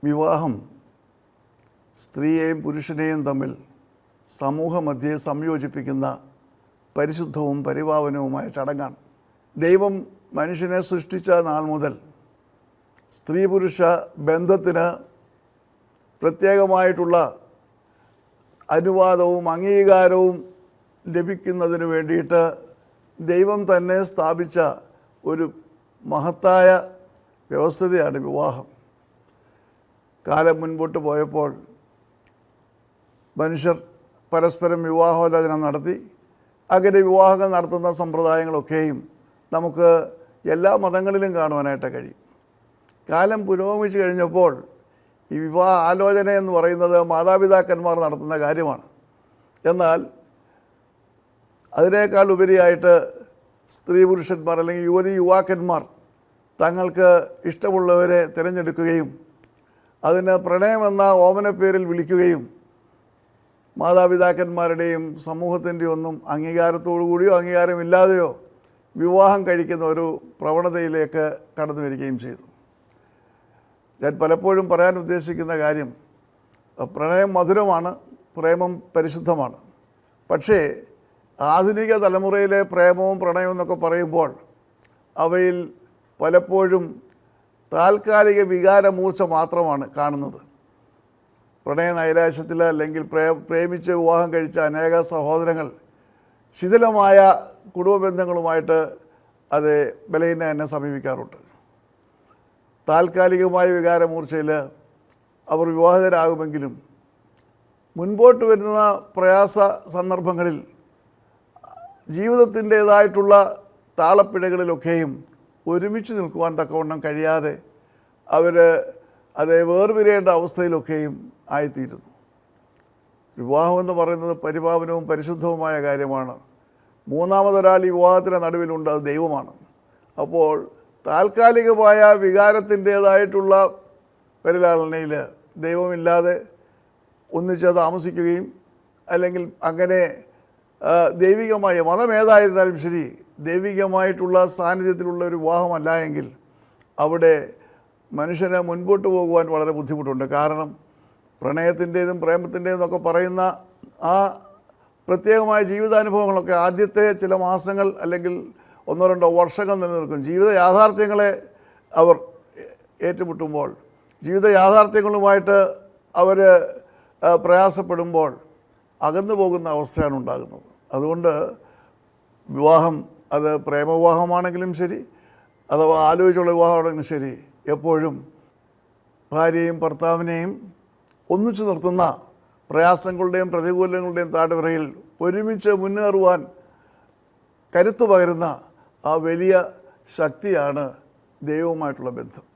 വിവാഹം സ്ത്രീയെയും പുരുഷനെയും തമ്മിൽ സമൂഹമധ്യേ സംയോജിപ്പിക്കുന്ന പരിശുദ്ധവും പരിപാവനവുമായ ചടങ്ങാണ്. ദൈവം മനുഷ്യനെ സൃഷ്ടിച്ച നാൾ മുതൽ സ്ത്രീ പുരുഷ ബന്ധത്തിന് പ്രത്യേകമായിട്ടുള്ള അനുവാദവും അംഗീകാരവും ലഭിക്കുന്നതിന് വേണ്ടിയിട്ട് ദൈവം തന്നെ സ്ഥാപിച്ച ഒരു മഹത്തായ വ്യവസ്ഥയാണ് വിവാഹം. കാലം മുൻപോട്ട് പോയപ്പോൾ മനുഷ്യർ പരസ്പരം വിവാഹോലോചന നടത്തി. അങ്ങനെ വിവാഹങ്ങൾ നടത്തുന്ന സമ്പ്രദായങ്ങളൊക്കെയും നമുക്ക് എല്ലാ മതങ്ങളിലും കാണുവാനായിട്ട് കഴിയും. കാലം പുരോഗമിച്ചു കഴിഞ്ഞപ്പോൾ ഈ വിവാഹ ആലോചന എന്ന് പറയുന്നത് മാതാപിതാക്കന്മാർ നടത്തുന്ന കാര്യമാണ്. എന്നാൽ അതിനേക്കാൾ ഉപരിയായിട്ട് സ്ത്രീ പുരുഷന്മാർ അല്ലെങ്കിൽ യുവതി യുവാക്കന്മാർ തങ്ങൾക്ക് ഇഷ്ടമുള്ളവരെ തിരഞ്ഞെടുക്കുകയും അതിന് പ്രണയമെന്ന ഓമനപ്പേരിൽ വിളിക്കുകയും മാതാപിതാക്കന്മാരുടെയും സമൂഹത്തിൻ്റെയും ഒന്നും അംഗീകാരത്തോടു കൂടിയോ അംഗീകാരമില്ലാതെയോ വിവാഹം കഴിക്കുന്ന ഒരു പ്രവണതയിലേക്ക് കടന്നു വരികയും ചെയ്തു. ഞാൻ പലപ്പോഴും പറയാൻ ഉദ്ദേശിക്കുന്ന കാര്യം, പ്രണയം മധുരമാണ്, പ്രേമം പരിശുദ്ധമാണ്. പക്ഷേ ആധുനിക തലമുറയിലെ പ്രേമവും പ്രണയവും എന്നൊക്കെ പറയുമ്പോൾ അവയിൽ പലപ്പോഴും താൽക്കാലിക വികാരമൂർച്ച മാത്രമാണ് കാണുന്നത്. പ്രണയ നൈരാശ്യത്തിൽ അല്ലെങ്കിൽ പ്രേമിച്ച് വിവാഹം കഴിച്ച അനേക സഹോദരങ്ങൾ ശിഥിലമായ കുടുംബ ബന്ധങ്ങളുമായിട്ട് അത് ബലഹീന എന്നെ സമീപിക്കാറുണ്ട്. താൽക്കാലികമായ വികാരമൂർച്ചയിൽ അവർ വിവാഹിതരാകുമെങ്കിലും മുൻപോട്ട് വരുന്ന പ്രയാസ സന്ദർഭങ്ങളിൽ ജീവിതത്തിൻ്റേതായിട്ടുള്ള താളപ്പിഴകളിലൊക്കെയും ഒരുമിച്ച് നിൽക്കുവാൻ തക്കവണ്ണം കഴിയാതെ അവർ അത് വേർപിരിയേണ്ട അവസ്ഥയിലൊക്കെയും ആയിത്തീരുന്നു. വിവാഹമെന്ന് പറയുന്നത് പരിപാവനവും പരിശുദ്ധവുമായ കാര്യമാണ്. മൂന്നാമതൊരാൾ ഈ വിവാഹത്തിൻ്റെ നടുവിലുണ്ട്, അത് ദൈവമാണ്. അപ്പോൾ താൽക്കാലികമായ വികാരത്തിൻ്റേതായിട്ടുള്ള പരിലാളനയിൽ ദൈവമില്ലാതെ ഒന്നിച്ച് താമസിക്കുകയും അല്ലെങ്കിൽ അങ്ങനെ ദൈവികമായ മതമേതായിരുന്നാലും ശരി ദൈവികമായിട്ടുള്ള സാന്നിധ്യത്തിലുള്ള ഒരു വിവാഹമല്ല എങ്കിൽ അവിടെ മനുഷ്യന് മുൻപോട്ട് പോകുവാൻ വളരെ ബുദ്ധിമുട്ടുണ്ട്. കാരണം പ്രണയത്തിൻ്റേതും പ്രേമത്തിൻ്റേതും എന്നൊക്കെ പറയുന്ന ആ പ്രത്യേകമായ ജീവിതാനുഭവങ്ങളൊക്കെ ആദ്യത്തെ ചില മാസങ്ങൾ അല്ലെങ്കിൽ 1-2 വർഷങ്ങൾ നിലനിൽക്കും. ജീവിത യാഥാർത്ഥ്യങ്ങളെ അവർ ഏറ്റുമുട്ടുമ്പോൾ, ജീവിത യാഥാർത്ഥ്യങ്ങളുമായിട്ട് അവർ പ്രയാസപ്പെടുമ്പോൾ അകന്നു പോകുന്ന അവസ്ഥയാണ് ഉണ്ടാകുന്നത്. അതുകൊണ്ട് വിവാഹം അത് പ്രേമവിവാഹമാണെങ്കിലും ശരി അഥവാ ആലോചിച്ചുള്ള വിവാഹമാണെങ്കിലും ശരി എപ്പോഴും ഭാര്യയും ഭർത്താവിനെയും ഒന്നിച്ചു നിർത്തുന്ന പ്രയാസങ്ങളുടെയും പ്രതികൂലങ്ങളുടെയും താഴ്വരയിൽ ഒരുമിച്ച് മുന്നേറുവാൻ കരുത്തു പകരുന്ന ആ വലിയ ശക്തിയാണ് ദൈവവുമായിട്ടുള്ള ബന്ധം.